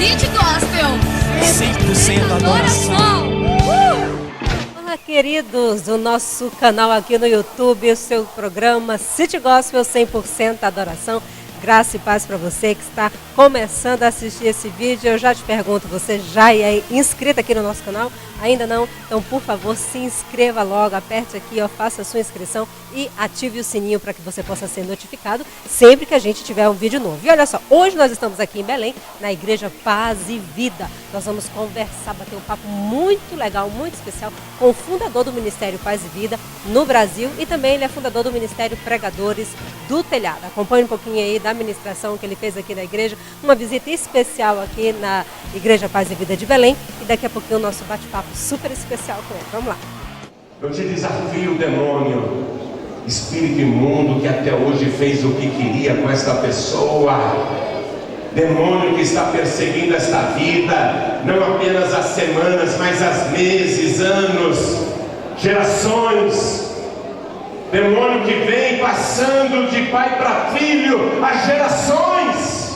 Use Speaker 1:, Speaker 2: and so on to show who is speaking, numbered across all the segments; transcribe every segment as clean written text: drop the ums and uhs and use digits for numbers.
Speaker 1: City Gospel.
Speaker 2: 100% adoração.
Speaker 3: Olá, queridos do nosso canal aqui no YouTube, o seu programa City Gospel 100% adoração. Graça e paz para você que está começando a assistir esse vídeo. Eu já te pergunto, você já é inscrito aqui no nosso canal? Ainda não? Então, por favor, se inscreva logo, aperte aqui, ó, faça a sua inscrição e ative o sininho para que você possa ser notificado sempre que a gente tiver um vídeo novo. E olha só, hoje nós estamos aqui em Belém, na Igreja Paz e Vida. Nós vamos conversar, bater um papo muito legal, muito especial com o fundador do Ministério Paz e Vida no Brasil e também ele é fundador do Ministério Pregadores do Telhado. Acompanhe um pouquinho aí da ministração que ele fez aqui na igreja, uma visita especial aqui na Igreja Paz e Vida de Belém e daqui a pouquinho o nosso bate-papo super especial com ele. Vamos lá.
Speaker 4: Eu te desafio, demônio, espírito imundo que até hoje fez o que queria com esta pessoa, demônio que está perseguindo esta vida, não apenas as semanas, mas as meses, anos, gerações. Demônio que vem passando de pai para filho as gerações.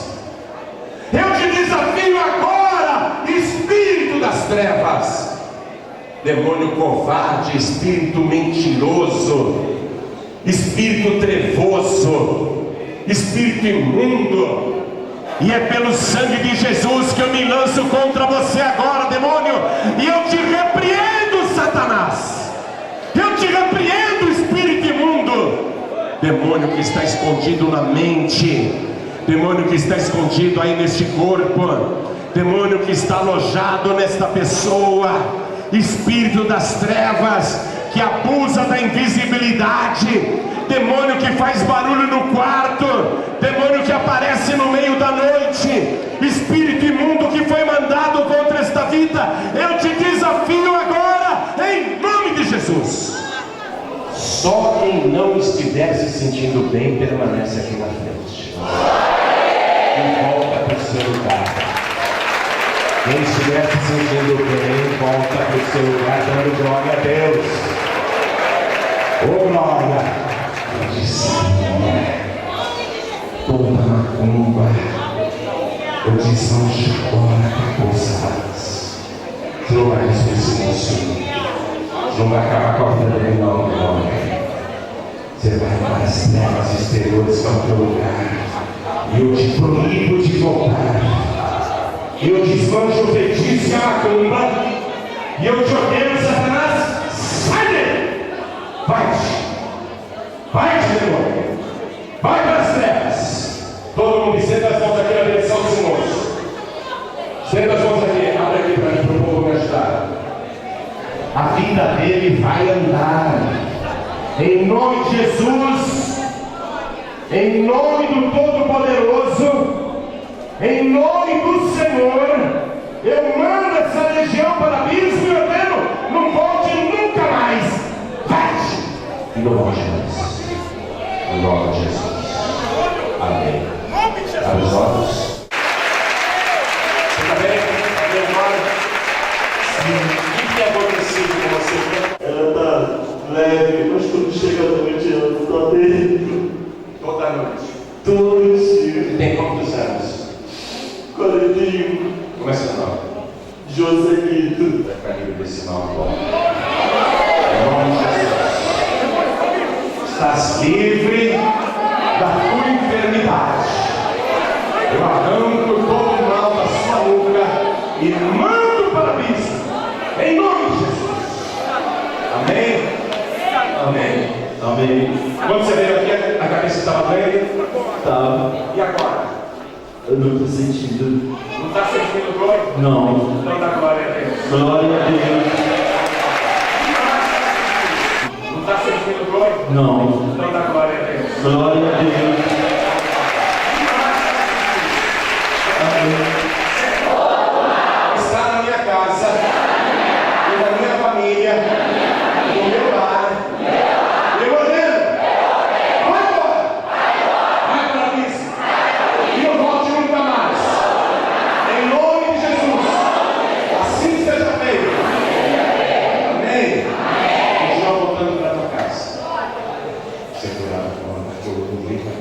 Speaker 4: Eu te desafio agora, espírito das trevas, demônio covarde, espírito mentiroso, espírito trevoso, espírito imundo. E é pelo sangue de Jesus que eu me lanço contra você agora, demônio. E eu te repreendo, Satanás. Eu te repreendo, espírito imundo. Demônio que está escondido na mente, demônio que está escondido aí neste corpo, demônio que está alojado nesta pessoa, espírito das trevas que abusa da invisibilidade, demônio que faz barulho no quarto, demônio que aparece no meio da noite, espírito imundo que foi mandado contra esta vida. Eu te desafio agora em nome de Jesus. Só quem não estiver se sentindo bem permanece aqui na frente e volta para o seu lugar. Quem estiver se sentindo bem, volta para o seu lugar, dando glória a Deus. Ô glória! Eu disse, toda macumba, eu disse, não chora capoçadas. Você não vai receber esse mocinho. Você não vai acabar com a vida dele, não, glória. Você vai para as trevas exteriores, que é o teu lugar. E eu te proíbo de voltar. Eu desmancho o feitiço e a macumba. E eu te ordeno, Satanás, sai dele! Vai-te! Vai-te, demônio! Vai para as trevas! Todo mundo estenda as mãos aqui na direção dos irmãos. Estenda as mãos aqui, abre aqui para o povo me ajudar. A vida dele vai andar. Em nome de Jesus, em nome do Todo-Poderoso, em nome do Senhor, eu mando essa legião para o abismo e ordeno, não volte nunca mais. Vai-te! Em nome de Jesus. Em nome de Jesus. Amém. Abre os olhos. Você está bem? Está bem agora? Sim. O que aconteceu com você?
Speaker 5: Ela está leve, mas quando chega à noite ela está terrível.
Speaker 4: Toda noite.
Speaker 5: Todos os dias.
Speaker 4: Tem quantos anos?
Speaker 5: 41.
Speaker 4: Como é seu nome?
Speaker 5: Joselito.
Speaker 4: Vai ficar livre desse nome agora. Em nome de Jesus. Estás livre da tua enfermidade. Eu arranco todo o mal da sua nuca e mando para a abismo. Em nome de Jesus. Amém? Amém.
Speaker 5: Amém.
Speaker 4: Quando você veio aqui, a cabeça estava doendo?
Speaker 5: Tá.
Speaker 4: E agora?
Speaker 5: Eu não estou sentindo.
Speaker 4: Não está sentindo dor?
Speaker 5: Não.
Speaker 4: Então dá glória a Deus.
Speaker 5: Glória a Deus.
Speaker 4: Não está sentindo dor?
Speaker 5: Não.
Speaker 4: Então dá glória a Deus.
Speaker 5: Glória a Deus. Amém.
Speaker 4: Está na minha casa, e na minha família, no meu lar. Eu ordeno. Vai embora. Vai para a missa. E não volte nunca mais. Em nome de Jesus. Assim seja feito. Amém. Continua voltando para a tua casa. Segurado com o livro da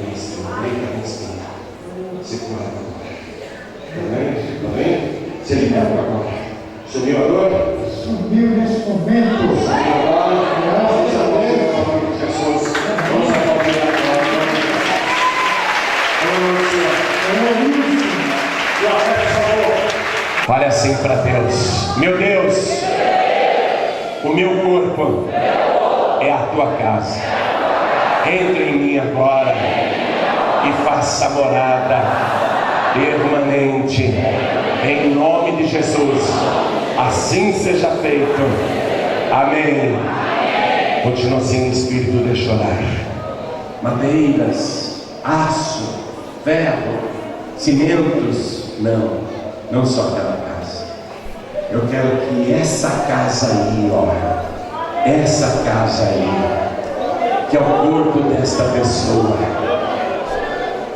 Speaker 4: Se liberta agora. Sumiu a dor?
Speaker 1: Sumiu nesse momento. Graças a Deus.
Speaker 4: Jesus. Vamos aplaudir agora. Fale assim para Deus: meu Deus, o meu corpo é a tua casa. Entre em mim agora e faça morada permanente, em nome de Jesus. Assim seja feito. Amém. Continua sem espírito, deixa orar. Madeiras, aço, ferro, cimentos, não só aquela casa. Eu quero que essa casa aí, essa casa aí, que é o corpo desta pessoa,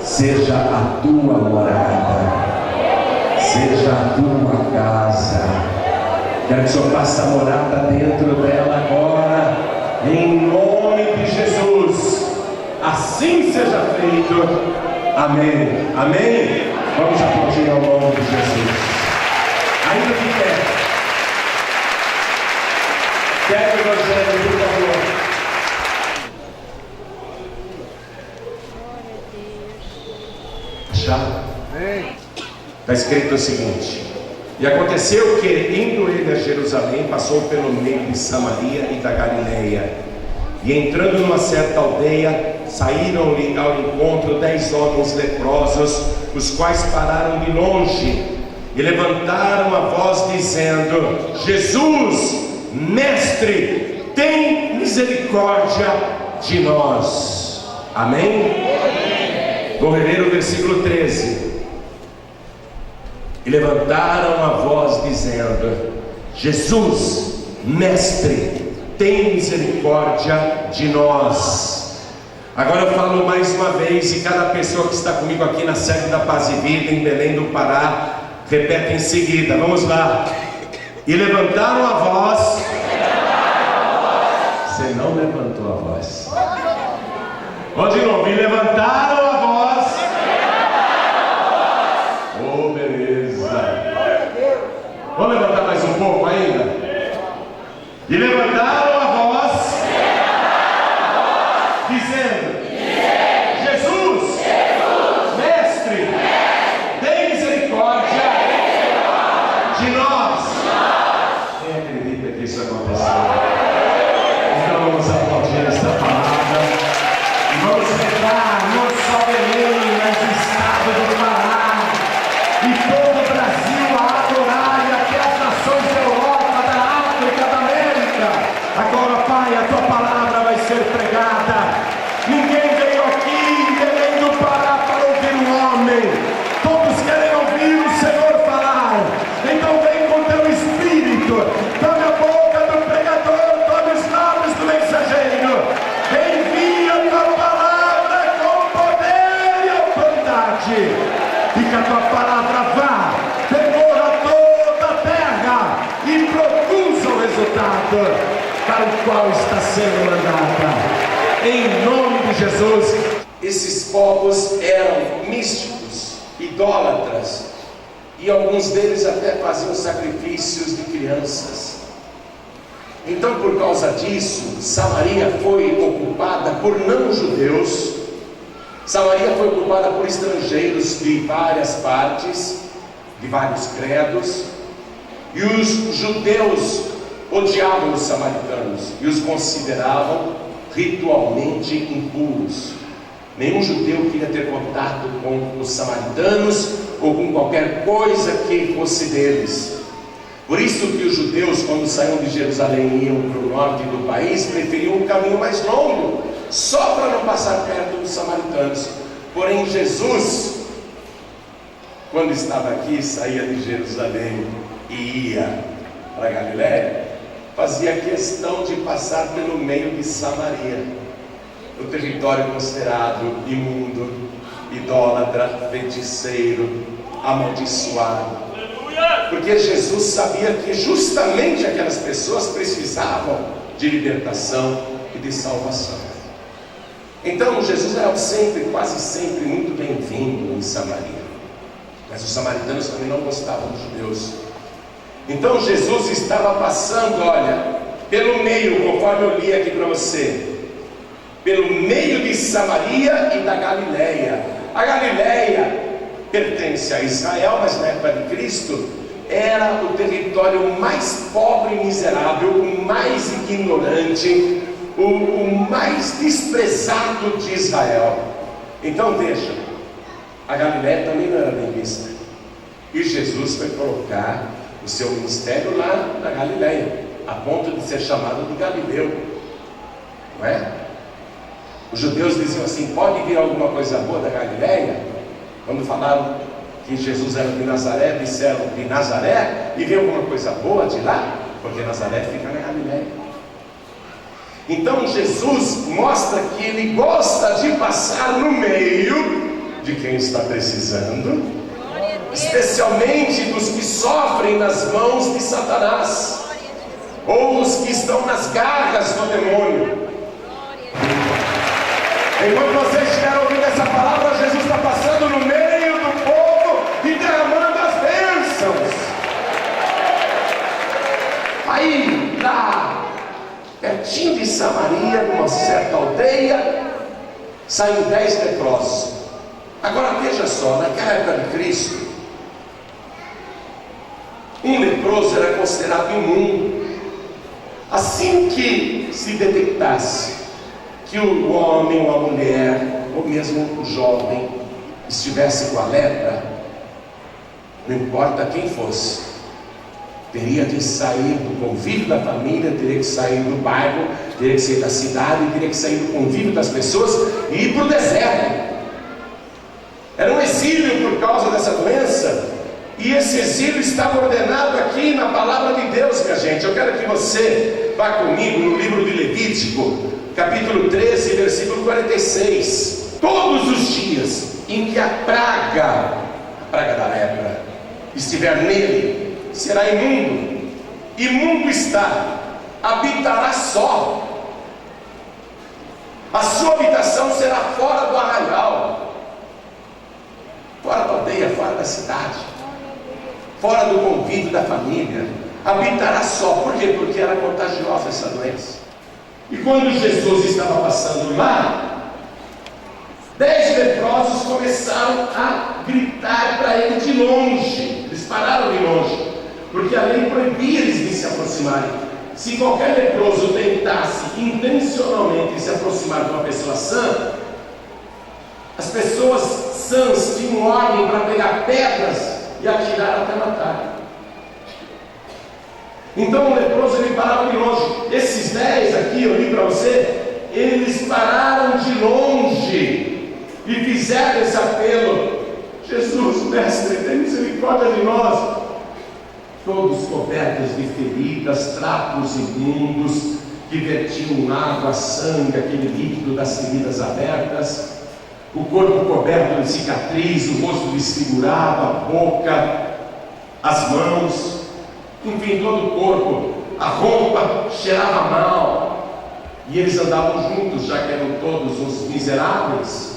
Speaker 4: seja a tua morada, seja a tua casa. Quero que o Senhor faça morada dentro dela agora, em nome de Jesus. Assim seja feito. Amém. Amém. Vamos aplaudir ao nome de Jesus. Ainda de pé. Pega o evangelho, por favor. Já? Está escrito o seguinte: e aconteceu que, indo ele a Jerusalém, passou pelo meio de Samaria e da Galileia, e entrando numa certa aldeia, saíram-lhe ao encontro 10 homens leprosos, os quais pararam de longe e levantaram a voz dizendo: Jesus, mestre, tem misericórdia de nós. Amém? Vou reler o versículo 13. E levantaram a voz dizendo: Jesus, mestre, tem misericórdia de nós. Agora eu falo mais uma vez, e cada pessoa que está comigo aqui na sede da Paz e Vida, em Belém do Pará, repete em seguida. Vamos lá. E levantaram a voz. Você não levantou a voz. Vamos de novo. E levantaram a voz. Oh, beleza. Vamos levantar mais um pouco ainda. E levantaram a voz, dizendo: Jesus, mestre, tem misericórdia de nós. Quem acredita que isso aconteceu? Então vamos aplaudir esta palavra e vamos rezar, não só Belém, mas o estado do Pará e todo o Brasil a adorar, e até as nações da Europa, da África, da América. Agora, Pai, a tua palavra vai ser pregada. Ninguém veio aqui em Belém do Pará para ouvir um homem. Todos querem ouvir o Senhor falar. Então vem com teu Espírito. Tome a boca do pregador, tome os lábios do mensageiro. Envia a tua palavra com poder e autoridade. E que a tua palavra vá, demora toda a terra e produza o resultado para o qual está sendo mandada. Em nome de Jesus. Esses povos eram místicos, idólatras, e alguns deles até faziam sacrifícios de crianças. Então, por causa disso, Samaria foi ocupada por não-judeus. Samaria foi ocupada por estrangeiros de várias partes, de vários credos, e os judeus odiavam os samaritanos e os consideravam ritualmente impuros. Nenhum judeu queria ter contato com os samaritanos ou com qualquer coisa que fosse deles. Por isso que os judeus, quando saíam de Jerusalém e iam para o norte do país, preferiam um caminho mais longo, só para não passar perto dos samaritanos. Porém, Jesus, quando estava aqui, saía de Jerusalém e ia para Galiléia, fazia questão de passar pelo meio de Samaria, o território considerado imundo, idólatra, feiticeiro, amaldiçoado. Porque Jesus sabia que justamente aquelas pessoas precisavam de libertação e de salvação. Então Jesus era sempre, quase sempre, muito bem-vindo em Samaria. Mas os samaritanos também não gostavam dos judeus. Então Jesus estava passando, olha, pelo meio, conforme eu li aqui para você, pelo meio de Samaria e da Galileia. A Galileia pertence a Israel, mas na época de Cristo era o território mais pobre e miserável, o mais ignorante, o mais desprezado de Israel. Então veja, a Galileia também não era bem vista. E Jesus foi colocar o seu ministério lá na Galileia, a ponto de ser chamado de Galileu, não é? Os judeus diziam assim: pode vir alguma coisa boa da Galileia? Quando falaram que Jesus era de Nazaré, disseram de Nazaré, e veio alguma coisa boa de lá? Porque Nazaré fica na Galileia. Então Jesus mostra que ele gosta de passar no meio de quem está precisando, especialmente dos que sofrem nas mãos de Satanás, ou os que estão nas garras do demônio. Enquanto você estiver ouvindo essa palavra, Jesus está passando no meio do povo e derramando as bênçãos. Aí, lá pertinho de Samaria, numa certa aldeia, saem 10 leprosos. Agora veja só, naquela época de Cristo, um leproso era considerado imundo. Assim que se detectasse que o homem ou a mulher, ou mesmo o jovem, estivesse com a lepra, não importa quem fosse, teria que sair do convívio da família, teria que sair do bairro, teria que sair da cidade, teria que sair do convívio das pessoas e ir para o deserto. Era um exílio por causa dessa doença, e esse exílio estava ordenado aqui na palavra de Deus, minha gente. Eu quero que você vá comigo no livro de Levítico, capítulo 13, versículo 46. Todos os dias em que a praga da lepra estiver nele, será imundo. Imundo está, habitará só. A sua habitação será fora do arraial, fora da aldeia, fora da cidade, fora do convívio da família. Habitará só. Por quê? Porque era contagiosa essa doença. E quando Jesus estava passando lá, 10 leprosos começaram a gritar para ele de longe. Eles pararam de longe, porque a lei proibia eles de se aproximarem. Se qualquer leproso tentasse intencionalmente se aproximar de uma pessoa sã, as pessoas sãs tinham ordem para pegar pedras e atirar até matar. Então o leproso ele parava de longe. Esses 10 aqui, eu li para você, eles pararam de longe e fizeram esse apelo: Jesus, mestre, tem misericórdia de nós. Todos cobertos de feridas, trapos imundos que vertiam água, sangue, aquele líquido das feridas abertas, o corpo coberto de cicatriz, o rosto desfigurado, a boca, as mãos, enfim, todo o corpo. A roupa cheirava mal, e eles andavam juntos, já que eram todos uns miseráveis,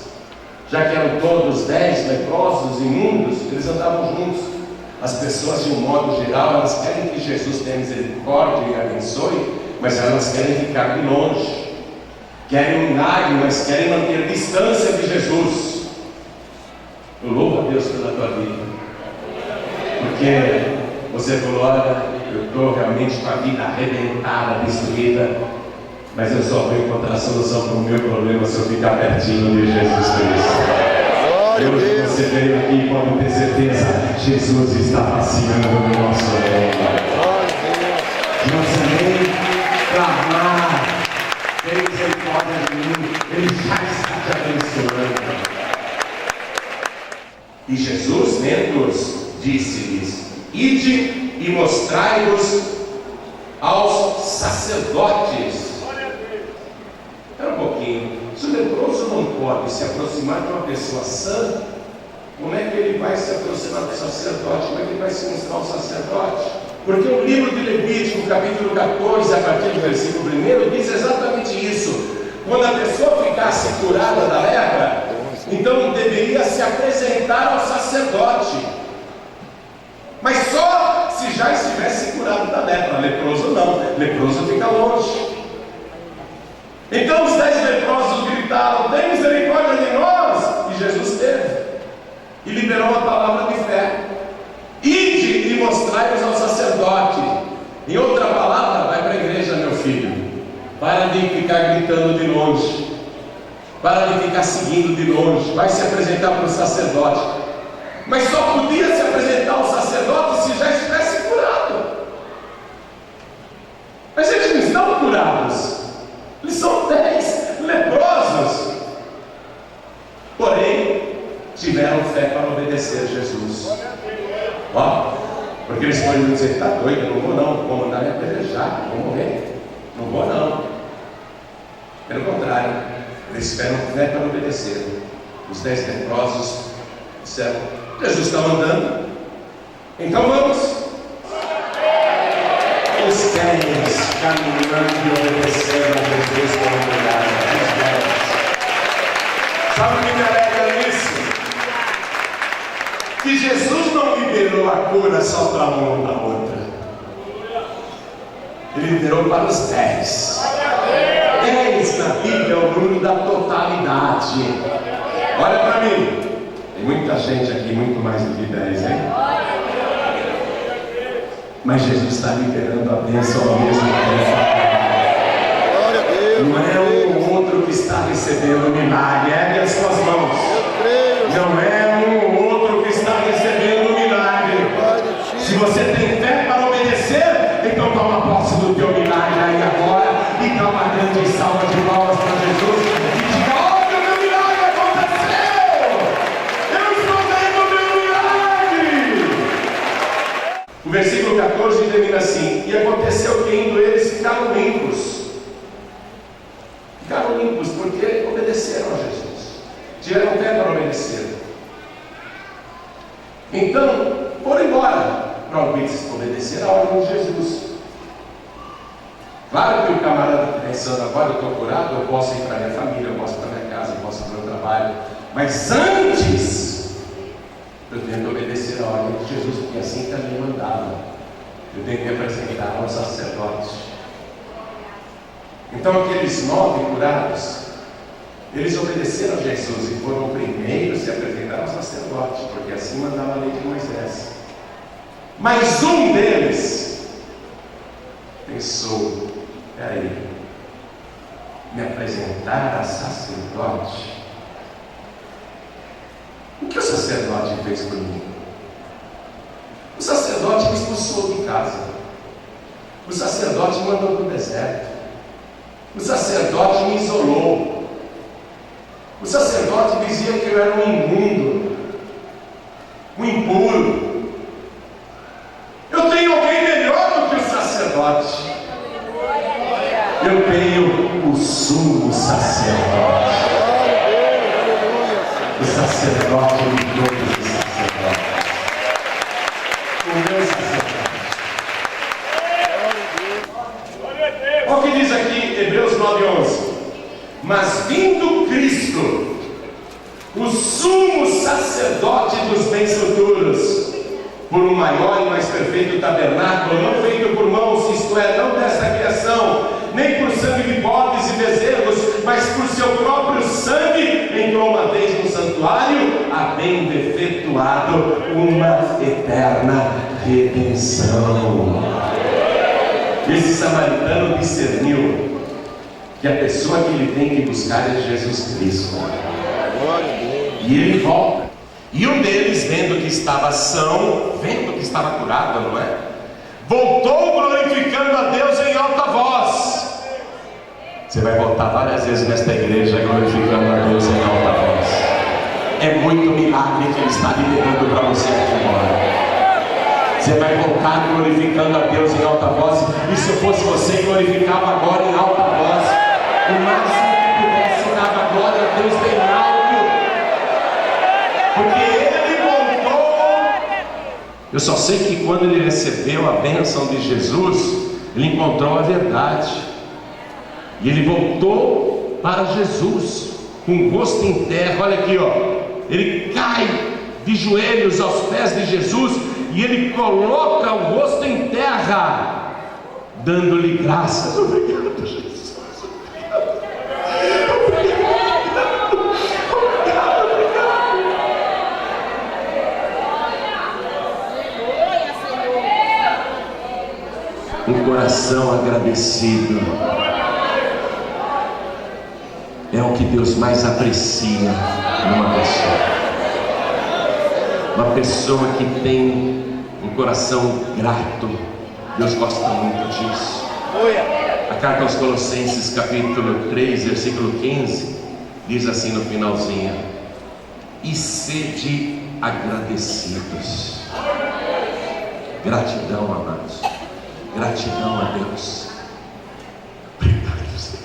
Speaker 4: já que eram todos 10 leprosos, imundos, eles andavam juntos. As pessoas, de um modo geral, elas querem que Jesus tenha misericórdia e abençoe, mas elas querem ficar de longe, querem um milagre, mas querem manter distância de Jesus. Eu louvo a Deus pela tua vida, porque você falou: olha, eu estou realmente com a vida arrebentada, destruída, mas eu só vou encontrar a solução para o meu problema se eu ficar pertinho de Jesus Cristo. Hoje você veio aqui e pode ter certeza, Jesus está passeando no nosso meio. Não precisa nem clamar, tem misericórdia de mim, Ele já está te abençoando. E Jesus, vendo-os, disse-lhes: ide e mostrai-vos aos sacerdotes. Espera um pouquinho. Se o leproso não pode se aproximar de uma pessoa sã, como é que ele vai se aproximar do sacerdote? Como é que ele vai se mostrar ao sacerdote? Porque o livro de Levítico, capítulo 14, a partir do versículo 1, diz exatamente isso. Quando a pessoa ficasse curada da lepra, então deveria se apresentar ao sacerdote. já estivesse curado da lepra. Leproso não, leproso fica longe. Então os 10 leprosos gritaram: tem misericórdia de nós! E Jesus teve, e liberou a palavra de fé: ide e mostrai-vos ao sacerdote. Em outra palavra, vai para a igreja, meu filho. Para de ficar gritando de longe, para de ficar seguindo de longe, vai se apresentar para o sacerdote. Mas só podia se apresentar ao sacerdote se já estivesse curado. Mas eles não estão curados, eles são 10 leprosos. Porém, tiveram fé para obedecer a Jesus. Ó, porque eles podem dizer: está doido, não vou mandar me apedrejar, vou morrer, não vou não. Pelo contrário, eles tiveram fé para obedecer. Os 10 leprosos disseram: Jesus está mandando, então vamos. Os 10 caminhando e obedecendo a Jesus com humildade. Os 10. Sabe o que me alegra nisso? Que Jesus não liberou a cura só para um ou para outra. Ele liberou para os 10. 10 na Bíblia é o número da totalidade. Olha para mim, tem muita gente aqui, muito mais do que 10, hein? Mas Jesus está liberando a bênção ao mesmo tempo. Não é um ou outro que está recebendo o milagre. Ergue as suas mãos. Não é um ou outro que está recebendo o milagre. Se você tem fé para obedecer, então toma posse do teu milagre aí agora e dá uma grande salva de palmas para Jesus e diga: olha, o meu milagre aconteceu! Eu estou vendo o meu milagre! O versículo 14 termina assim: e aconteceu que indo eles ficaram limpos. Ficaram limpos porque obedeceram a Jesus, tiveram fé para obedecer. Então foram embora para obedecer a ordem de Jesus. Claro que o camarada está pensando: agora eu estou curado, eu posso ir para minha família, eu posso ir para minha casa, eu posso ir para o meu trabalho. Mas antes, eu tenho que obedecer a ordem de Jesus, porque assim também mandava. Eu tenho que me apresentar ao sacerdote. Então aqueles 9 curados, eles obedeceram a Jesus e foram primeiros se apresentar ao sacerdote, porque assim mandava a lei de Moisés. Mas um deles pensou: peraí, me apresentar a sacerdote? O que o sacerdote fez por mim? O sacerdote me expulsou de casa. O sacerdote me mandou para o deserto. O sacerdote me isolou. O sacerdote dizia que eu era um imundo, um impuro. Eu tenho alguém melhor do que o sacerdote. Eu tenho o sumo sacerdote. O sacerdote de todos os sacerdotes. O meu sacerdote. Olha o que diz aqui Hebreus 9:11. Mas vindo Cristo, o sumo sacerdote dos bens futuros, por um maior e mais perfeito tabernáculo, não feito por mãos, isto é, não desta criação, nem por sangue de bodes e bezerros, mas por seu próprio sangue, entrou uma vez no santuário, havendo efetuado uma eterna redenção. Esse samaritano discerniu que a pessoa que ele tem que buscar é Jesus Cristo. E ele volta. E um deles, vendo que estava são, vendo que estava curado, não é? Voltou glorificando a Deus em alta voz. Você vai voltar várias vezes nesta igreja glorificando a Deus em alta voz. É muito milagre que Ele está liberando para você aqui agora. Você vai voltar glorificando a Deus em alta voz. E se eu fosse você, glorificava agora em alta voz. O máximo que pudesse, dava glória a Deus bem alto. Porque Ele voltou. Eu só sei que quando ele recebeu a bênção de Jesus, ele encontrou a verdade. E ele voltou para Jesus, com o rosto em terra. Olha aqui, ó. Ele cai de joelhos aos pés de Jesus e ele coloca o rosto em terra, dando-lhe graças. Obrigado, Jesus. Um coração agradecido é o que Deus mais aprecia numa pessoa. Uma pessoa que tem um coração grato, Deus gosta muito disso. A carta aos Colossenses, capítulo 3, versículo 15, diz assim no finalzinho: e sede agradecidos. Gratidão, amados. Gratidão a Deus. Obrigado, Senhor.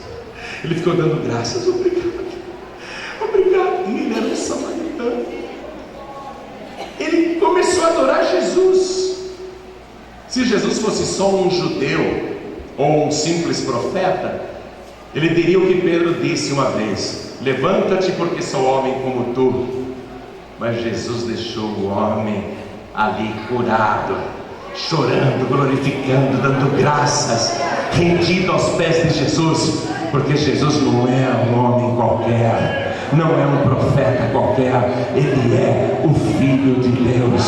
Speaker 4: Ele ficou dando graças. Obrigado. Obrigado. E ele era um samaritano. Ele começou a adorar Jesus. Se Jesus fosse só um judeu ou um simples profeta, ele diria o que Pedro disse uma vez: levanta-te, porque sou homem como tu. Mas Jesus deixou o homem ali curado, chorando, glorificando, dando graças, rendido aos pés de Jesus, porque Jesus não é um homem qualquer, não é um profeta qualquer, ele é o Filho de Deus,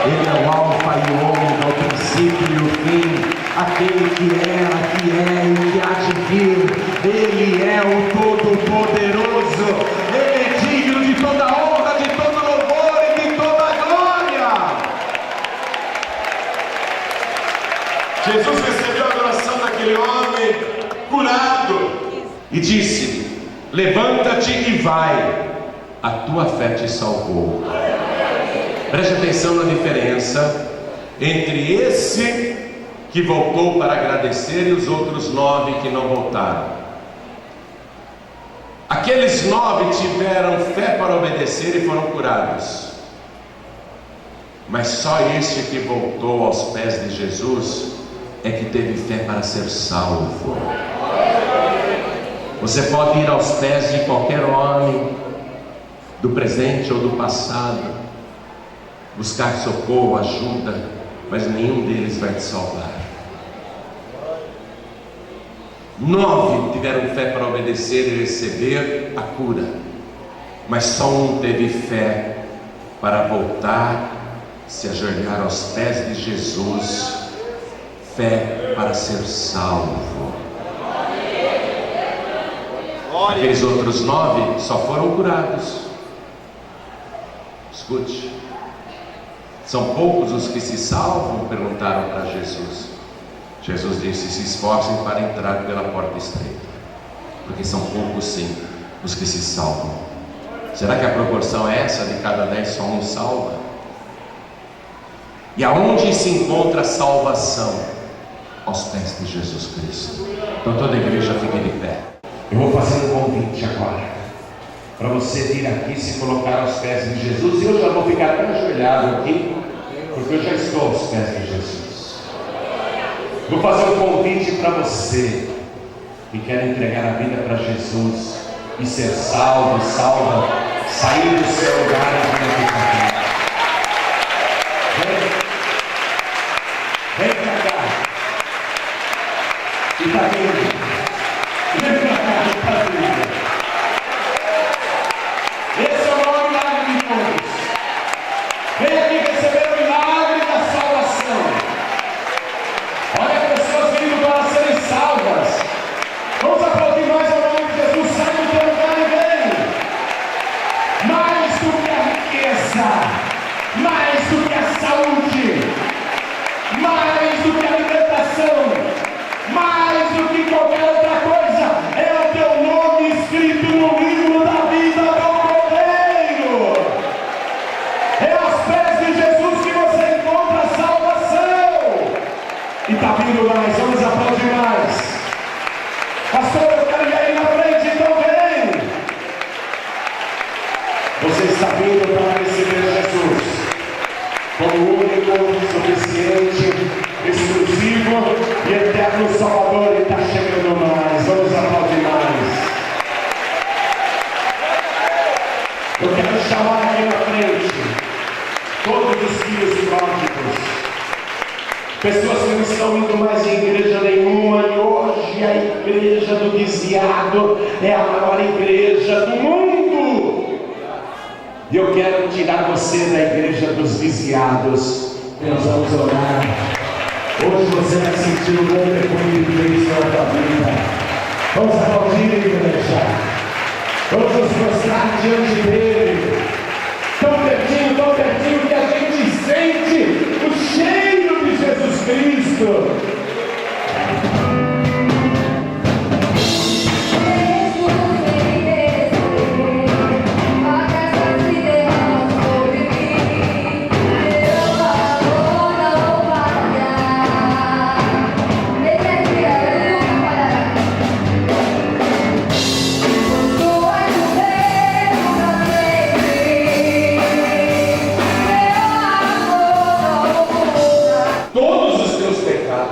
Speaker 4: ele é o Alfa e o Ômega, o princípio e o fim, aquele que era, que é e que há de vir. Ele é o Todo-Poderoso, ele é digno de toda honra, de todo louvor e de toda glória. Jesus recebeu a adoração daquele homem curado e disse: levanta-te e vai, a tua fé te salvou. Preste atenção na diferença entre esse que voltou para agradecer e os outros 9 que não voltaram. Aqueles 9 tiveram fé para obedecer e foram curados, mas só este que voltou aos pés de Jesus é que teve fé para ser salvo. Você pode ir aos pés de qualquer homem, do presente ou do passado, buscar socorro, ajuda, mas nenhum deles vai te salvar. 9 tiveram fé para obedecer e receber a cura, mas só um teve fé para voltar, se ajoelhar aos pés de Jesus, fé para ser salvo. Aqueles outros 9 só foram curados. Escute, são poucos os que se salvam? Perguntaram para Jesus. Jesus disse: se esforcem para entrar pela porta estreita, porque são poucos sim os que se salvam. Será que a proporção é essa? De cada 10 só um salva? E aonde se encontra a salvação? Aos pés de Jesus Cristo. Então toda a igreja fique de pé. Eu vou fazer um convite agora para você vir aqui e se colocar aos pés de Jesus. E eu já vou ficar até ajoelhado aqui, porque eu já estou aos pés de Jesus. Vou fazer um convite para você que quer entregar a vida para Jesus e ser salvo, salva, sair do seu lugar e vir aqui para cá. Vem para cá. E está vindo. Vem para cá, está vindo. Esse é o maior milagre de todos. Vem aqui receber o milagre da salvação. Olha, pessoas vindo para serem salvas. Vamos aplaudir mais ao nome de Jesus. Sai do teu lugar e vem. Mais do que a riqueza, mais do que a saúde, mais do que a libertação, mais do que qualquer outra coisa, é o teu nome escrito no livro da vida do Cordeiro. É aos pés de Jesus que você encontra a salvação. E está vindo mais, vamos aplaudir mais. Pastor, eu quero ir aí na frente, então vem. Você está vindo para receber Jesus como único, suficiente, exclusivo e eterno Salvador. E está chegando mais, vamos aplaudir mais. Eu quero chamar aqui na frente todos os filhos pródigos. pessoas que não estão indo mais em igreja nenhuma, e hoje a igreja do desviado é a maior igreja do mundo. E eu quero tirar você da igreja dos desviados. Nós vamos orar. Hoje você vai sentir um bom perfume de Deus na sua vida. Vamos aplaudir a igreja. Vamos nos prostrar diante dele. Tão pertinho que a gente sente o cheiro de Jesus Cristo.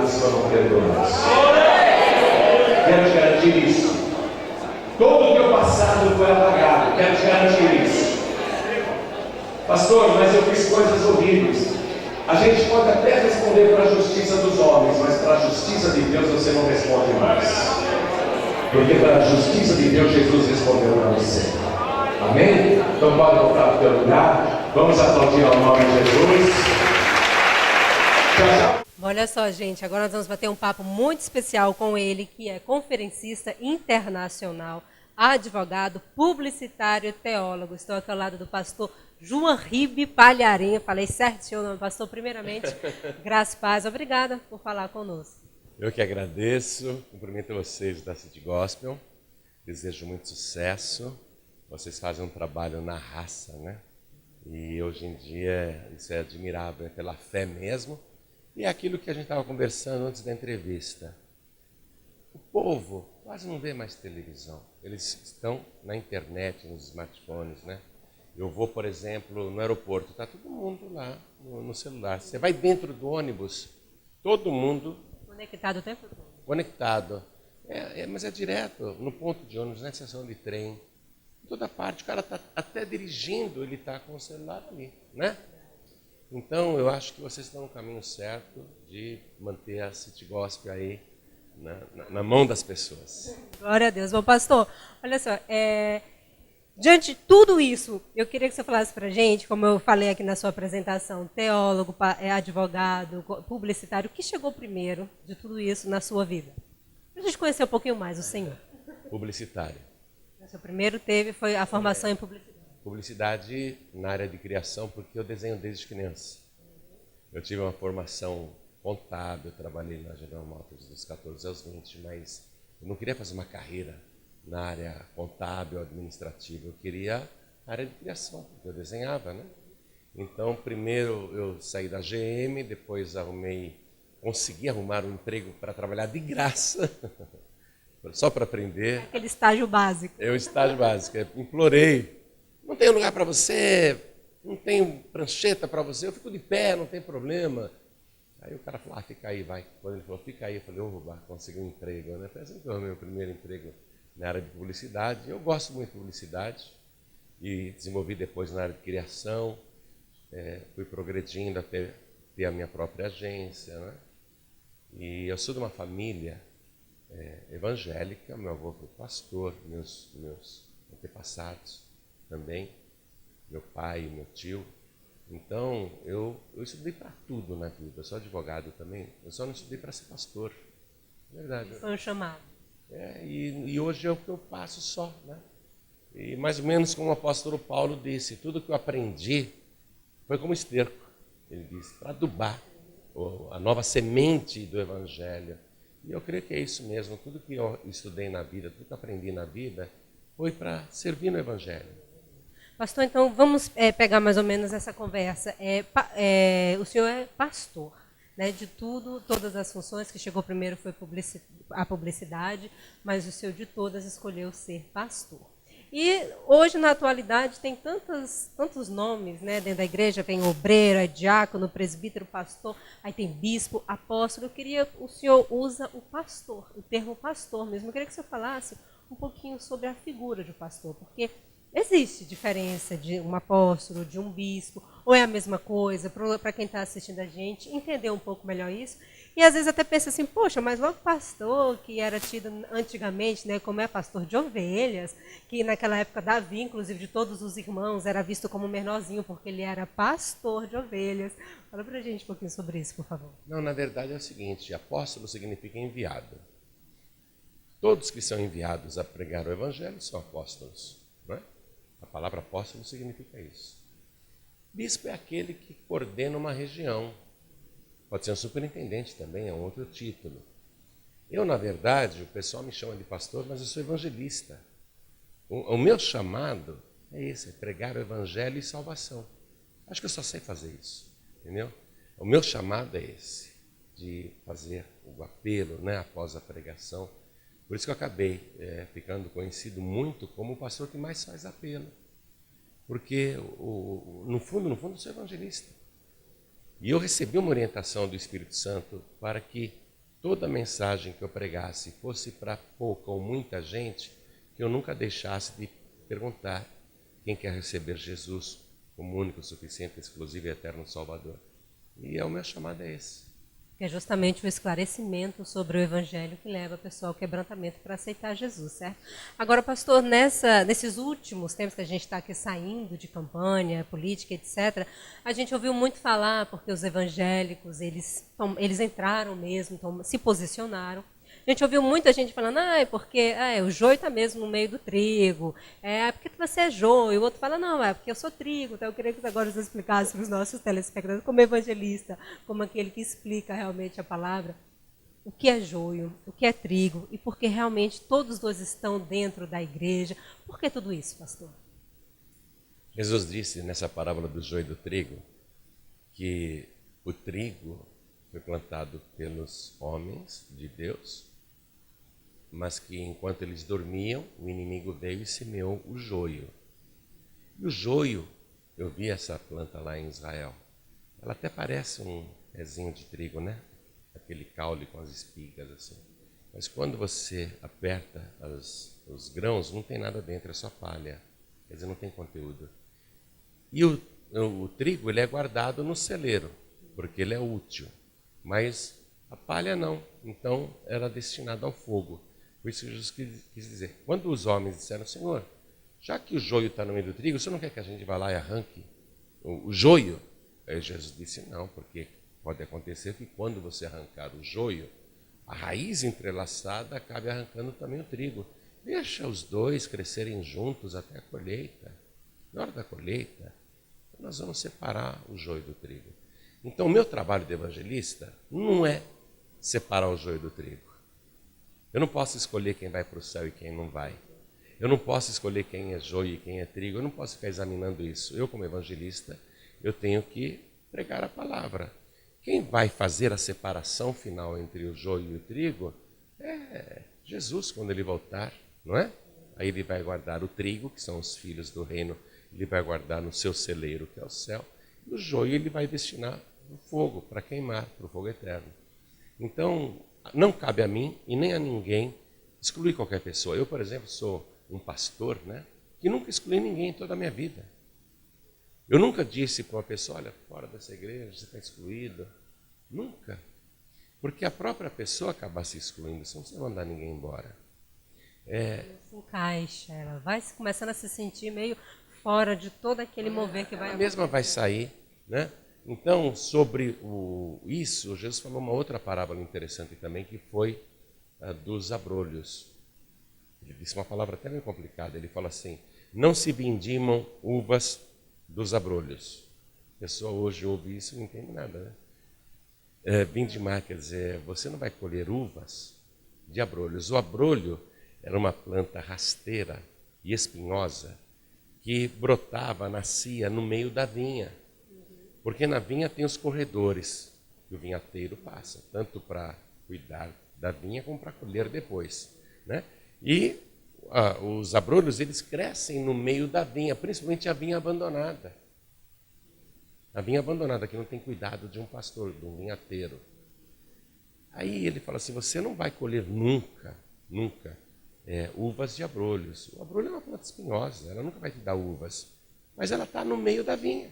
Speaker 4: Foram perdoados. Quero te garantir isso. Todo o teu passado foi apagado. Quero te garantir isso. Pastor, mas eu fiz coisas horríveis. A gente pode até responder para a justiça dos homens, mas para a justiça de Deus você não responde mais. Porque para a justiça de Deus Jesus respondeu para você. Amém? Então pode voltar para o teu lugar. Vamos aplaudir ao nome de Jesus. Tchau, tchau.
Speaker 3: Olha só, gente, agora nós vamos bater um papo muito especial com ele, que é conferencista internacional, advogado, publicitário e teólogo. Estou aqui ao lado do pastor João Ribe Palharim. Falei certo, seu nome, pastor? Primeiramente, graça e paz. Obrigada por falar conosco.
Speaker 6: Eu que agradeço, cumprimento vocês da City Gospel, desejo muito sucesso. Vocês fazem um trabalho na raça, né? E hoje em dia isso é admirável, é pela fé mesmo. E é aquilo que a gente estava conversando antes da entrevista. O povo quase não vê mais televisão. Eles estão na internet, nos smartphones, né? Eu vou, por exemplo, no aeroporto, está todo mundo lá no celular. Você vai dentro do ônibus, todo mundo...
Speaker 3: Conectado o tempo todo.
Speaker 6: Conectado. Mas é direto, no ponto de ônibus, na estação de trem. Em toda parte, o cara está até dirigindo, ele está com o celular ali, né? Então, eu acho que vocês estão no caminho certo de manter a City Gospel aí na mão das pessoas.
Speaker 3: Glória a Deus. Bom, pastor, olha só, diante de tudo isso, eu queria que você falasse para a gente, como eu falei aqui na sua apresentação, teólogo, advogado, publicitário, o que chegou primeiro de tudo isso na sua vida? Para a gente conhecer um pouquinho mais o Senhor.
Speaker 6: Publicitário.
Speaker 3: O seu primeiro foi a formação em publicidade.
Speaker 6: Publicidade na área de criação, porque eu desenho desde criança. Eu tive uma formação contábil, eu trabalhei na General Motors dos 14 aos 20, mas eu não queria fazer uma carreira na área contábil, administrativa. Eu queria a área de criação, porque eu desenhava, né? Então, primeiro eu saí da GM, depois consegui arrumar um emprego para trabalhar de graça, só para aprender.
Speaker 3: Aquele estágio básico.
Speaker 6: O estágio básico. Eu implorei. Não tem lugar para você, não tem prancheta para você, eu fico de pé, não tem problema. Aí o cara falou, fica aí, vai. Quando ele falou, fica aí, eu falei, consegui um emprego, né? Foi assim que eu arrumei o primeiro emprego na área de publicidade. Eu gosto muito de publicidade e desenvolvi depois na área de criação. Fui progredindo até ter a minha própria agência, né? E eu sou de uma família evangélica, meu avô foi pastor, meus antepassados também, meu pai, meu tio. Então, eu estudei para tudo na vida. Eu sou advogado também, eu só não estudei para ser pastor. É verdade.
Speaker 3: Foi um chamado.
Speaker 6: E hoje é o que eu passo só, né? E mais ou menos como o apóstolo Paulo disse, tudo que eu aprendi foi como esterco. Ele disse, para adubar a nova semente do Evangelho. E eu creio que é isso mesmo. Tudo que eu estudei na vida, tudo que eu aprendi na vida, foi para servir no Evangelho.
Speaker 3: Pastor, então vamos pegar mais ou menos essa conversa. O senhor é pastor, né? De todas as funções, que chegou primeiro foi a publicidade, mas o senhor de todas escolheu ser pastor. E hoje, na atualidade, tem tantos nomes, né? Dentro da igreja tem obreiro, diácono, presbítero, pastor, aí tem bispo, apóstolo. O senhor usa o pastor, o termo pastor mesmo. Eu queria que o senhor falasse um pouquinho sobre a figura de pastor, porque existe diferença de um apóstolo, de um bispo, Ou é a mesma coisa? Para quem está assistindo a gente, entender um pouco melhor isso. E às vezes até pensa assim, poxa, mas logo pastor, que era tido antigamente, né, como é pastor de ovelhas, que naquela época Davi, inclusive de todos os irmãos, era visto como menorzinho porque ele era pastor de ovelhas. Fala para a gente um pouquinho sobre isso, por favor.
Speaker 6: Não, na verdade é o seguinte, apóstolo significa enviado. Todos que são enviados a pregar o evangelho são apóstolos, não é? A palavra apóstolo significa isso. Bispo é aquele que coordena uma região. Pode ser um superintendente também, é um outro título. Eu, na verdade, o pessoal me chama de pastor, mas eu sou evangelista. O meu chamado é esse, é pregar o evangelho e salvação. Acho que eu só sei fazer isso, entendeu? O meu chamado é esse, de fazer o apelo, né, após a pregação. Por isso que eu acabei ficando conhecido muito como o pastor que mais faz apelo. Porque, no fundo, eu sou evangelista. E eu recebi uma orientação do Espírito Santo para que toda mensagem que eu pregasse fosse para pouca ou muita gente, que eu nunca deixasse de perguntar quem quer receber Jesus como único, suficiente, exclusivo e eterno Salvador. E o meu chamado é esse.
Speaker 3: Que é justamente o esclarecimento sobre o evangelho que leva a pessoa ao quebrantamento para aceitar Jesus, certo? Agora, pastor, nesses últimos tempos que a gente está aqui saindo de campanha política, etc., a gente ouviu muito falar, porque os evangélicos, eles entraram mesmo, se posicionaram. A gente ouviu muita gente falando, é porque o joio está mesmo no meio do trigo, é porque você é joio. O outro fala, não, é porque eu sou trigo. Então eu queria que agora você explicasse para os nossos telespectadores, como evangelista, como aquele que explica realmente a palavra, o que é joio, o que é trigo, e porque realmente todos os dois estão dentro da igreja. Por que tudo isso, pastor?
Speaker 6: Jesus disse nessa parábola do joio e do trigo, que o trigo foi plantado pelos homens de Deus, mas que enquanto eles dormiam, o inimigo veio e semeou o joio. E o joio, eu vi essa planta lá em Israel, ela até parece um pezinho de trigo, né? Aquele caule com as espigas assim. Mas quando você aperta os grãos, não tem nada dentro, é só palha. Quer dizer, não tem conteúdo. E o trigo, ele é guardado no celeiro, porque ele é útil. Mas a palha não, então era destinada ao fogo. Por isso que Jesus quis dizer, quando os homens disseram, Senhor, já que o joio está no meio do trigo, você não quer que a gente vá lá e arranque o joio? Aí Jesus disse, não, porque pode acontecer que quando você arrancar o joio, a raiz entrelaçada acabe arrancando também o trigo. Deixa os dois crescerem juntos até a colheita. Na hora da colheita, nós vamos separar o joio do trigo. Então, o meu trabalho de evangelista não é separar o joio do trigo. Eu não posso escolher quem vai para o céu e quem não vai. Eu não posso escolher quem é joio e quem é trigo. Eu não posso ficar examinando isso. Eu, como evangelista, eu tenho que pregar a palavra. Quem vai fazer a separação final entre o joio e o trigo é Jesus, quando ele voltar, não é? Aí ele vai guardar o trigo, que são os filhos do reino, ele vai guardar no seu celeiro, que é o céu, e o joio ele vai destinar no fogo, para queimar, para o fogo eterno. Então, não cabe a mim e nem a ninguém excluir qualquer pessoa. Eu, por exemplo, sou um pastor, né, que nunca excluí ninguém em toda a minha vida. Eu nunca disse para uma pessoa, olha, fora dessa igreja, você está excluído. Nunca. Porque a própria pessoa acaba se excluindo, você não precisa mandar ninguém embora.
Speaker 3: Se encaixa, ela vai começando a se sentir meio fora de todo aquele mover que vai...
Speaker 6: Ela mesma vai sair, né? Então, sobre isso, Jesus falou uma outra parábola interessante também, que foi a dos abrolhos. Ele disse uma palavra até meio complicada. Ele fala assim, não se vindimam uvas dos abrolhos. A pessoa hoje ouve isso e não entende nada, né? Vindimar quer dizer, você não vai colher uvas de abrolhos. O abrolho era uma planta rasteira e espinhosa que brotava, nascia no meio da vinha. Porque na vinha tem os corredores que o vinhateiro passa, tanto para cuidar da vinha como para colher depois, né? E os abrolhos, eles crescem no meio da vinha, principalmente a vinha abandonada. A vinha abandonada, que não tem cuidado de um pastor, de um vinhateiro. Aí ele fala assim, você não vai colher nunca uvas de abrolhos. O abrolho é uma planta espinhosa, ela nunca vai te dar uvas, mas ela está no meio da vinha.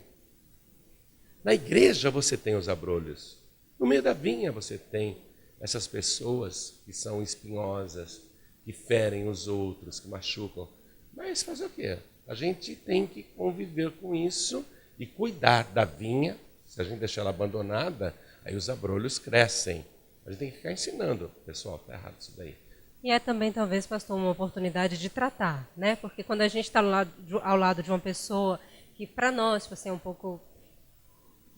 Speaker 6: Na igreja você tem os abrolhos. No meio da vinha você tem essas pessoas que são espinhosas, que ferem os outros, que machucam. Mas fazer o quê? A gente tem que conviver com isso e cuidar da vinha. Se a gente deixar ela abandonada, aí os abrolhos crescem. A gente tem que ficar ensinando. Pessoal, está errado isso daí.
Speaker 3: E é também, talvez, pastor, uma oportunidade de tratar, né? Porque quando a gente está ao lado de uma pessoa que, para nós, tipo assim, é um pouco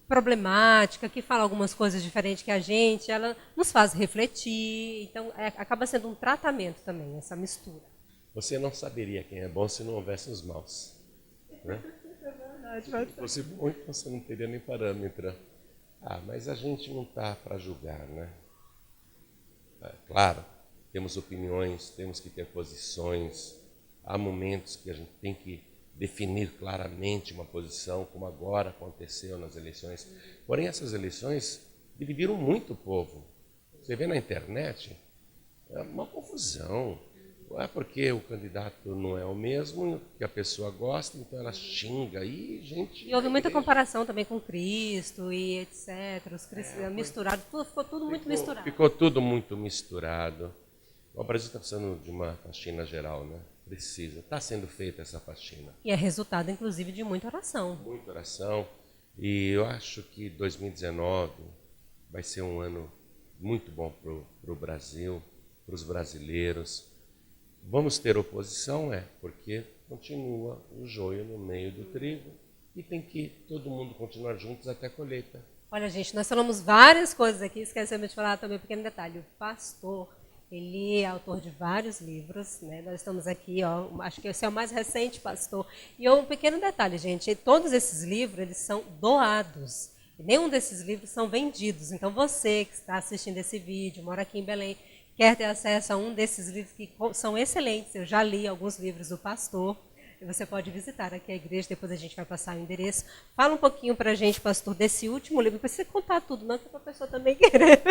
Speaker 3: problemática, que fala algumas coisas diferentes que a gente, ela nos faz refletir. Então, acaba sendo um tratamento também, essa mistura.
Speaker 6: Você não saberia quem é bom se não houvesse os maus. Né? Se fosse bom, então você não teria nem parâmetro. Mas a gente não está para julgar, né? Claro, temos opiniões, temos que ter posições. Há momentos que a gente tem que definir claramente uma posição, como agora aconteceu nas eleições. Porém, essas eleições dividiram muito o povo. Você vê na internet, é uma confusão. É porque o candidato não é o mesmo, que a pessoa gosta, então ela xinga. E
Speaker 3: houve muita comparação também com Cristo e etc. Os misturado, ficou tudo muito misturado.
Speaker 6: Ficou tudo muito misturado. O Brasil está precisando de uma faxina geral, né? Precisa. Está sendo feita essa faxina.
Speaker 3: E é resultado, inclusive, de muita oração.
Speaker 6: Muita oração. E eu acho que 2019 vai ser um ano muito bom para o Brasil, para os brasileiros. Vamos ter oposição, porque continua o joio no meio do trigo e tem que todo mundo continuar juntos até a colheita.
Speaker 3: Olha, gente, nós falamos várias coisas aqui, esquecemos de falar também um pequeno detalhe. O pastor, ele é autor de vários livros, né? Nós estamos aqui, acho que esse é o mais recente, pastor. E um pequeno detalhe, gente, todos esses livros, eles são doados. E nenhum desses livros são vendidos. Então, você que está assistindo esse vídeo, mora aqui em Belém, quer ter acesso a um desses livros que são excelentes. Eu já li alguns livros do pastor. E você pode visitar aqui a igreja, depois a gente vai passar o endereço. Fala um pouquinho para a gente, pastor, desse último livro. Não precisa contar tudo, não, que a pessoa também querer.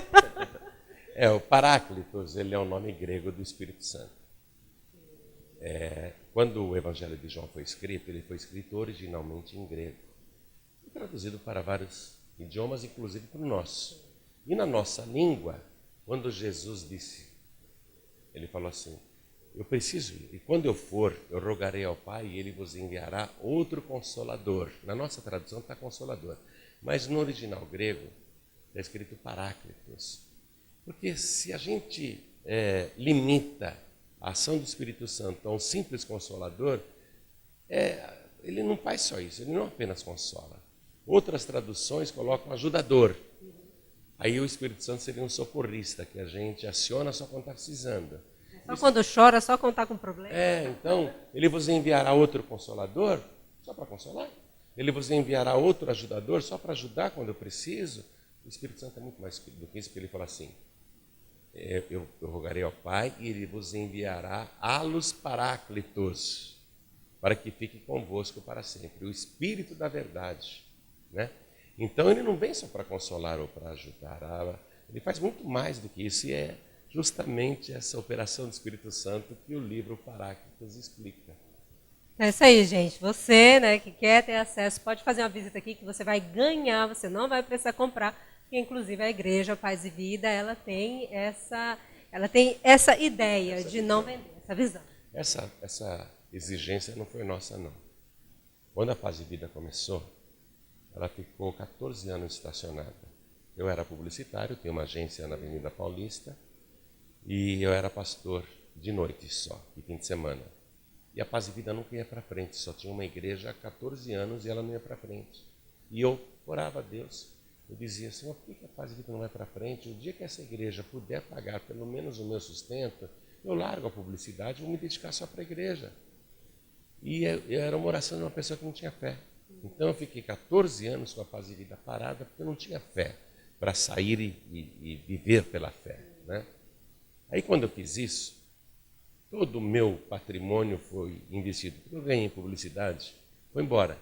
Speaker 6: O Paráclitos, ele é o nome grego do Espírito Santo. Quando o Evangelho de João foi escrito, ele foi escrito originalmente em grego. E traduzido para vários idiomas, inclusive para o nosso. E na nossa língua, quando Jesus disse, ele falou assim, eu preciso ir, e quando eu for, eu rogarei ao Pai e ele vos enviará outro Consolador. Na nossa tradução está Consolador, mas no original grego está escrito Paráclitos. Porque se a gente limita a ação do Espírito Santo a um simples Consolador, ele não faz só isso, ele não apenas consola. Outras traduções colocam ajudador. Aí o Espírito Santo seria um socorrista, que a gente aciona só quando está precisando.
Speaker 3: Só quando chora, só quando está com problema.
Speaker 6: Então, ele vos enviará outro consolador, só para consolar. Ele vos enviará outro ajudador, só para ajudar quando eu preciso. O Espírito Santo é muito mais do que isso, porque ele fala assim, eu rogarei ao Pai e ele vos enviará alos paráclitos, para que fique convosco para sempre. O Espírito da verdade, né? Então, ele não vem só para consolar ou para ajudar. Ele faz muito mais do que isso. E é justamente essa operação do Espírito Santo que o livro Paráclitos explica.
Speaker 3: É isso aí, gente. Você, né, que quer ter acesso, pode fazer uma visita aqui que você vai ganhar, você não vai precisar comprar. Porque, inclusive, a Igreja Paz e Vida, ela tem essa ideia de não vender, essa visão.
Speaker 6: Essa exigência não foi nossa, não. Quando a Paz e Vida começou, ela ficou 14 anos estacionada. Eu era publicitário, tinha uma agência na Avenida Paulista, e eu era pastor de noite só, de fim de semana. E a Paz e Vida nunca ia para frente, só tinha uma igreja há 14 anos e ela não ia para frente. E eu orava a Deus, eu dizia, Senhor, por que a Paz e Vida não vai para frente? O dia que essa igreja puder pagar pelo menos o meu sustento, eu largo a publicidade e vou me dedicar só para a igreja. E eu era uma oração de uma pessoa que não tinha fé. Então eu fiquei 14 anos com a Paz e Vida parada porque eu não tinha fé para sair e viver pela fé, né? Aí quando eu fiz isso, todo o meu patrimônio foi investido, porque eu ganhei em publicidade, foi embora.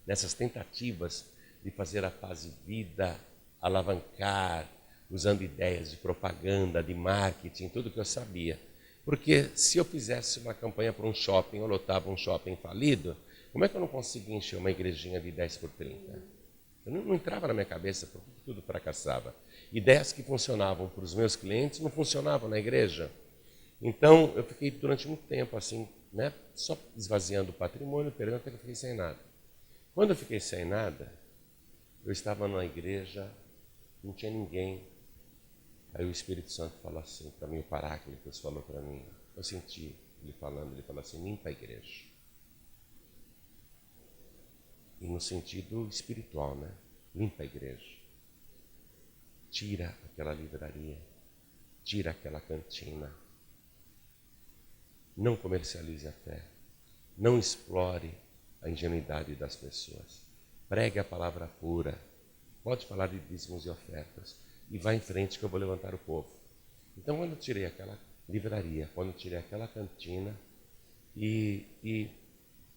Speaker 6: Nessas tentativas de fazer a Paz e Vida alavancar, usando ideias de propaganda, de marketing, tudo que eu sabia. Porque se eu fizesse uma campanha para um shopping, eu lotava um shopping falido, como é que eu não conseguia encher uma igrejinha de 10 por 30? Não entrava na minha cabeça porque tudo fracassava. Ideias que funcionavam para os meus clientes não funcionavam na igreja. Então, eu fiquei durante muito tempo assim, né, só esvaziando o patrimônio, perdendo até que eu fiquei sem nada. Quando eu fiquei sem nada, eu estava na igreja, não tinha ninguém. Aí o Espírito Santo falou assim para mim, o Paráclitos falou para mim, eu senti ele falou assim, limpa a igreja. E no sentido espiritual, né? Limpa a igreja. Tira aquela livraria, tira aquela cantina. Não comercialize a fé. Não explore a ingenuidade das pessoas. Pregue a palavra pura. Pode falar de dízimos e ofertas. E vá em frente que eu vou levantar o povo. Então, quando eu tirei aquela livraria, quando eu tirei aquela cantina e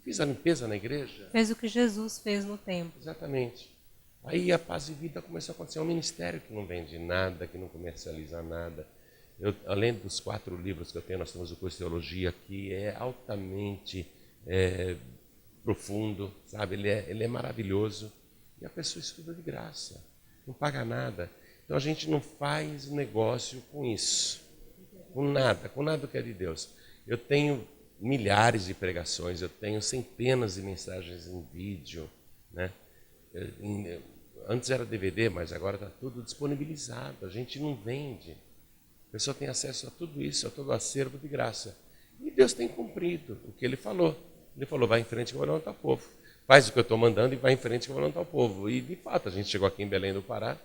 Speaker 6: fiz a limpeza na igreja.
Speaker 3: Fez o que Jesus fez no templo.
Speaker 6: Exatamente. Aí a Paz e Vida começou a acontecer. É um ministério que não vende nada, que não comercializa nada. Além dos 4 livros que eu tenho, nós temos o curso de teologia, que é altamente profundo, sabe? Ele é maravilhoso. E a pessoa estuda de graça, não paga nada. Então a gente não faz negócio com isso, com nada que é de Deus. Eu tenho milhares de pregações, eu tenho centenas de mensagens em vídeo, né? Antes era DVD, mas agora está tudo disponibilizado, a gente não vende. A pessoa tem acesso a tudo isso, a todo o acervo de graça. E Deus tem cumprido o que Ele falou. Ele falou, vai em frente que eu vou levantar o povo. Faz o que eu estou mandando e vai em frente que eu vou levantar o povo. E de fato, a gente chegou aqui em Belém do Pará,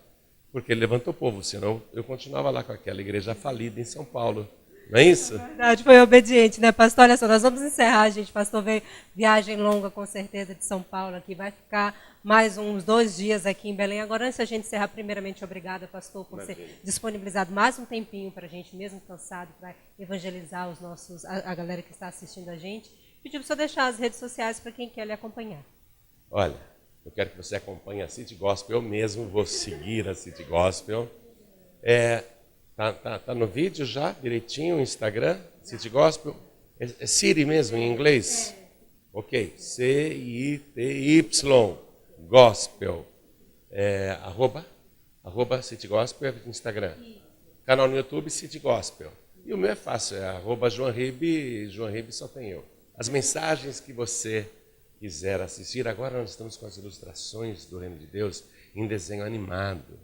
Speaker 6: porque Ele levantou o povo, senão eu continuava lá com aquela igreja falida em São Paulo. Não é isso?
Speaker 3: Na verdade, foi obediente, né, pastor? Olha só, nós vamos encerrar, gente. Pastor veio viagem longa, com certeza, de São Paulo aqui. Vai ficar mais uns 2 dias aqui em Belém. Agora, antes da gente encerrar, primeiramente, obrigada, pastor, por ser disponibilizado mais um tempinho para a gente, mesmo cansado, para evangelizar a galera que está assistindo a gente. Pedir para o senhor deixar as redes sociais para quem quer lhe acompanhar.
Speaker 6: Olha, eu quero que você acompanhe a City Gospel. Eu mesmo vou seguir a City Gospel. Tá no vídeo já, direitinho, o Instagram, City Gospel. É City mesmo, em inglês? Ok, C-I-T-Y, Gospel. Arroba City Gospel no Instagram. Canal no YouTube, City Gospel. E o meu é fácil, é arroba João Ribe só tem eu. As mensagens que você quiser assistir, agora nós estamos com as ilustrações do Reino de Deus em desenho animado.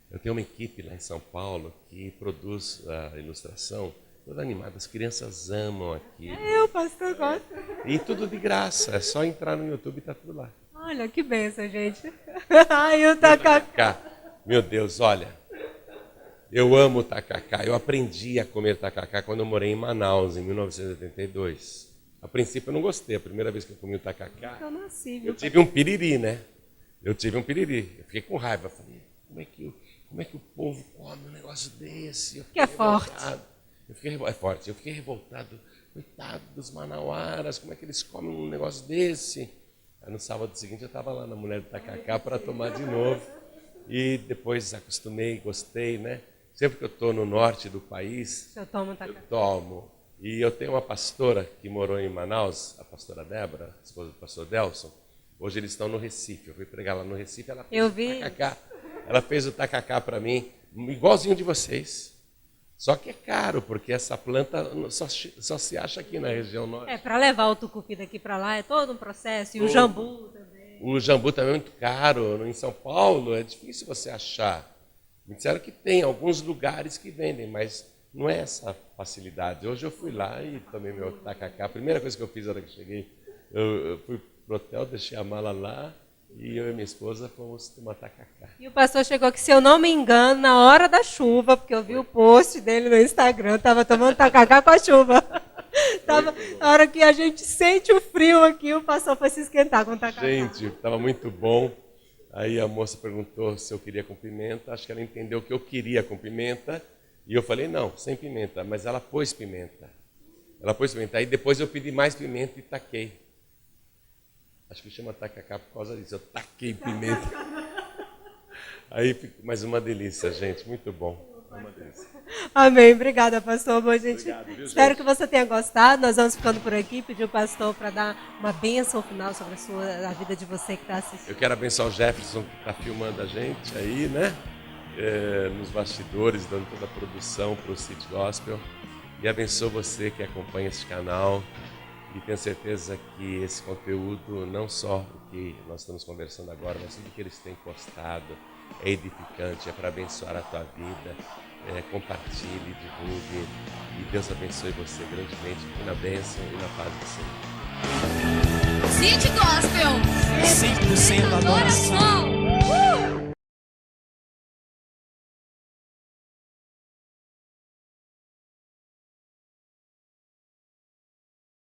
Speaker 6: Eu tenho uma equipe lá em São Paulo que produz a ilustração toda animada. As crianças amam aquilo.
Speaker 3: O pastor gosta.
Speaker 6: E tudo de graça. É só entrar no YouTube e está tudo lá.
Speaker 3: Olha, que bênção, gente. Ai, o tacacá.
Speaker 6: Meu Deus, olha. Eu amo tacacá. Eu aprendi a comer tacacá quando eu morei em Manaus, em 1982. A princípio eu não gostei. A primeira vez que eu comi o tacacá,
Speaker 3: Eu nasci, viu?
Speaker 6: eu tive um piriri, né? Eu fiquei com raiva. Falei, como é que o povo come um negócio desse?
Speaker 3: Que é forte.
Speaker 6: É forte. Eu fiquei revoltado. Coitado dos manauaras, como é que eles comem um negócio desse? Aí no sábado seguinte eu estava lá na Mulher do Tacacá para tomar de novo. E depois acostumei, gostei, né? Sempre que eu estou no norte do país,
Speaker 3: Eu tomo tacacá.
Speaker 6: eu tomo. E eu tenho uma pastora que morou em Manaus, a pastora Débora, esposa do pastor Delson. Hoje eles estão no Recife. Eu fui pregar lá no Recife, ela fez
Speaker 3: Eu
Speaker 6: o
Speaker 3: vi.
Speaker 6: tacacá. Ela fez o tacacá para mim, igualzinho de vocês. Só que é caro, porque essa planta só se acha aqui na região norte.
Speaker 3: Para levar o tucupi daqui para lá é todo um processo. E o jambu também.
Speaker 6: O jambu também é muito caro. Em São Paulo é difícil você achar. Me disseram que tem alguns lugares que vendem, mas não é essa facilidade. Hoje eu fui lá e tomei meu tacacá. A primeira coisa que eu fiz na hora que cheguei, eu fui pro hotel, deixei a mala lá e eu e minha esposa fomos tomar tacacá.
Speaker 3: E o pastor chegou aqui, se eu não me engano, na hora da chuva, porque eu vi o post dele no Instagram, estava tomando tacacá com a chuva. Tava, na hora que a gente sente o frio aqui, o pastor foi se esquentar com o tacacá.
Speaker 6: Gente, estava muito bom. Aí a moça perguntou se eu queria com pimenta. Acho que ela entendeu que eu queria com pimenta. E eu falei, não, sem pimenta. Mas ela pôs pimenta. Aí depois eu pedi mais pimenta e taquei. Acho que chama tacacá por causa disso. Eu taquei pimenta. Aí ficou mais uma delícia, gente. Muito bom. É uma delícia.
Speaker 3: Amém. Obrigada, pastor. Bom, gente,
Speaker 6: Obrigado, viu,
Speaker 3: espero
Speaker 6: gente?
Speaker 3: que você tenha gostado. Nós vamos ficando por aqui. Pedir o pastor para dar uma bênção final sobre a vida de você que está assistindo.
Speaker 6: Eu quero abençoar o Jefferson, que está filmando a gente aí, né? Nos bastidores, dando toda a produção para o City Gospel. E abençoo você que acompanha esse canal. E tenho certeza que esse conteúdo, não só o que nós estamos conversando agora, mas tudo que eles têm postado, é edificante, é para abençoar a tua vida. Compartilhe, divulgue. E Deus abençoe você grandemente. Fique na bênção e na paz do Senhor.
Speaker 2: City Gospel 100% adoração.